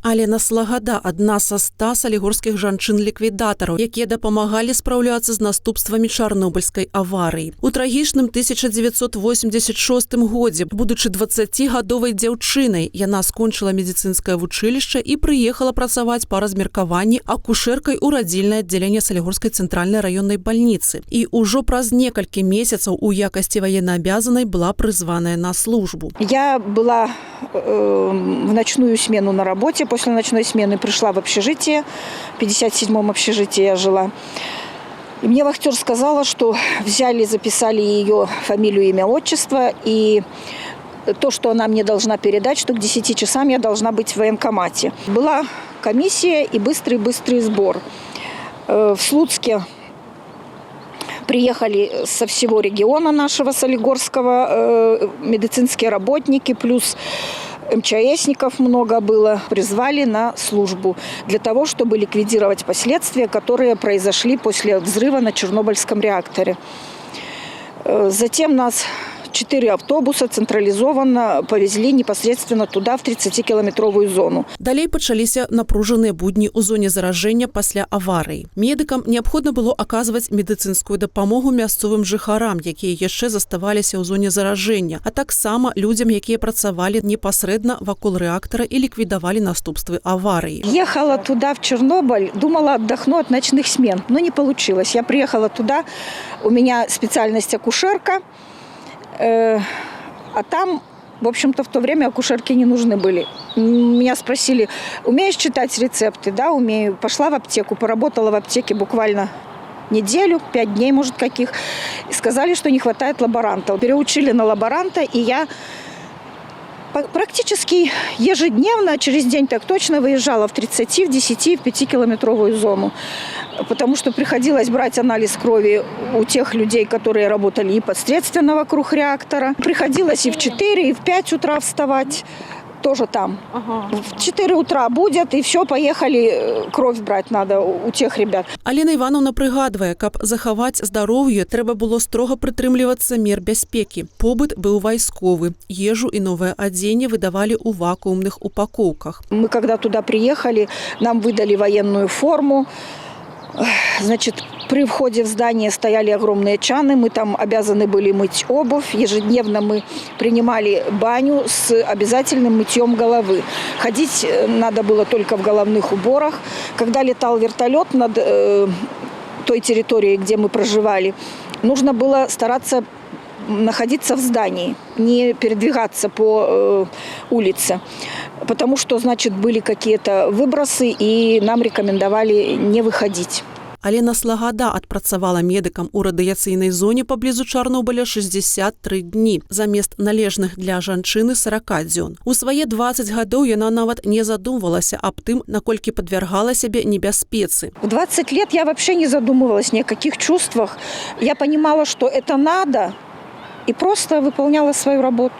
Алена Слагада – адна са 100 салігорскіх жанчын-ліквідатараў, якія дапамагалі спраўляцца з наступствамі чарнобыльскай аварыі. У трагічным 1986 годзе, будучы 20-гадовай дзяўчынай, яна скончыла медыцынскае вучылішча і прыехала працаваць па размеркаванні акушэркай у радзільнае аддзяленне Салігорскай цэнтральнай раённай бальніцы. І ўжо праз некалькі месяцаў у якасці военнообязанной была призваная на службу. Я была в ночную смену на работе. После ночной смены пришла в общежитие. В 57-м общежитии я жила. И мне вахтер сказала, что взяли, записали ее фамилию, имя, отчество. И то, что она мне должна передать, что к 10 часам я должна быть в военкомате. Была комиссия и быстрый сбор. В Слуцке приехали со всего региона нашего Солигорского медицинские работники, плюс МЧСников много было, призвали на службу для того, чтобы ликвидировать последствия, которые произошли после взрыва на Чернобыльском реакторе. Затем нас 4 автобуса централизованно повезли непосредственно туда, в 30-кіламетровую зону. Далей пачаліся напружаныя будні ў зоне заражэння пасля аварыі. Медыкам неабходна было аказваць медыцынскую дапамогу мясцовым жыхарам, якія яшчэ заставаліся ў зоне заражэння, а таксама людзям, якія працавалі непасрэдна вакол рэактара і ліквідавалі наступствы аварыі. Ехала туда, в Чернобыль, думала, отдохну от ночных смен, но не получилось. Я приехала туда, у меня специальность акушерка, а там, в общем-то, в то время акушерки не нужны были. Меня спросили, умеешь читать рецепты? Да, умею. Пошла в аптеку, поработала в аптеке буквально неделю, 5 дней, может, каких. И сказали, что не хватает лаборантов. Переучили на лаборанта, и я практически ежедневно, через день так точно, выезжала в 30, в 10, в 5-километровую зону. Потому что приходилось брать анализ крови у тех людей, которые работали непосредственно вокруг реактора. Приходилось и в 4, и в 5 утра вставать. Тоже там. В 4 утра будет, и все, поехали, кровь брать надо у тех ребят. Алена Івановна прыгадвае, каб захаваць здароўе, трэба было строга прытрымлівацца мер бяспекі. Побыт быў вайсковы. Ежу і новае адзенне выдавалі ў вакуумных упакоўках. Мы когда туда приехали, нам выдали военную форму. Значит, при входе в здание стояли огромные чаны, мы там обязаны были мыть обувь. Ежедневно мы принимали баню с обязательным мытьем головы. Ходить надо было только в головных уборах. Когда летал вертолет над той территорией, где мы проживали, нужно было стараться находиться в здании, не передвигаться по улице. Потому что, значит, были какие-то выбросы, и нам рекомендовали не выходить. Алена Слагада адпрацавала медыкам у радыяцыйнай зоне паблізу Чарнобыля 63 дні, замест належных для жанчыны 40 дзён. У свае 20 гадоў яна нават не задумвалася аб тым, наколькі падвяргала сябе небяспецы. В 20 лет я вообще не задумывалась ни о каких чувствах. Я понимала, что это надо, и просто выполняла свою работу.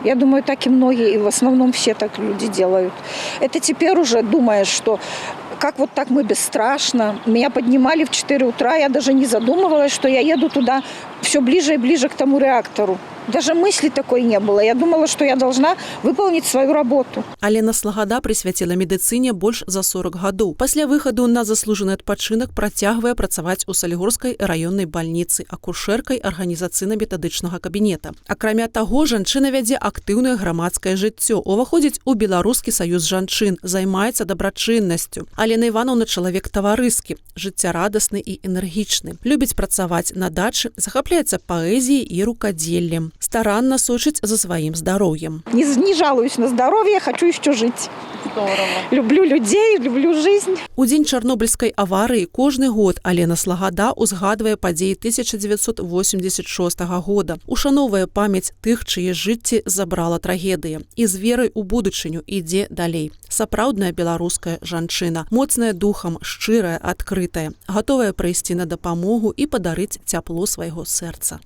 Я думаю, так и многие, и в основном все так люди делают. Это теперь уже думаешь, что как вот так мы бесстрашно. Меня поднимали в 4 утра, я даже не задумывалась, что я еду туда все ближе и ближе к тому реактору. Даже мысли такой не было. Я думала, что я должна выполнить свою работу. Алена Слагада прысвяціла медыцыне больш за 40 гадоў. Пасля выхаду на заслужаны адпачынак працягвае працаваць у Салігорскай раённай бальніцы акушэркай арганізацыйна-метадычнага кабінета. Акрамя таго, жанчына вядзе актыўнае грамадскае жыццё, уваходзіць у Беларускі саюз жанчын, займаецца дабрачыннасцю. Алена Івановна чалавек таварыскі, жыццярадасны і энергічны. Любіць працаваць на дачы, захапляецца паэзіяй і рукадзеллем. Старанно сочыць за сваім здароўем. Не жалуюсь на здоровье, хочу еще жить. Здорово. Люблю людей, люблю жизнь. У дзень Чарнобыльскай аварыі кожны год Алена Слагада узгадвае падзеі 1986 года, ушановвае памяць тых, чые жыцці забрала трагедыя, і з верай у будучыню ідзе далей. Сапраўдная беларуская жанчына, моцная духам, шчырая, адкрытая, гатовая прыйсці на дапамогу і падарыць цяпло свайго сэрца.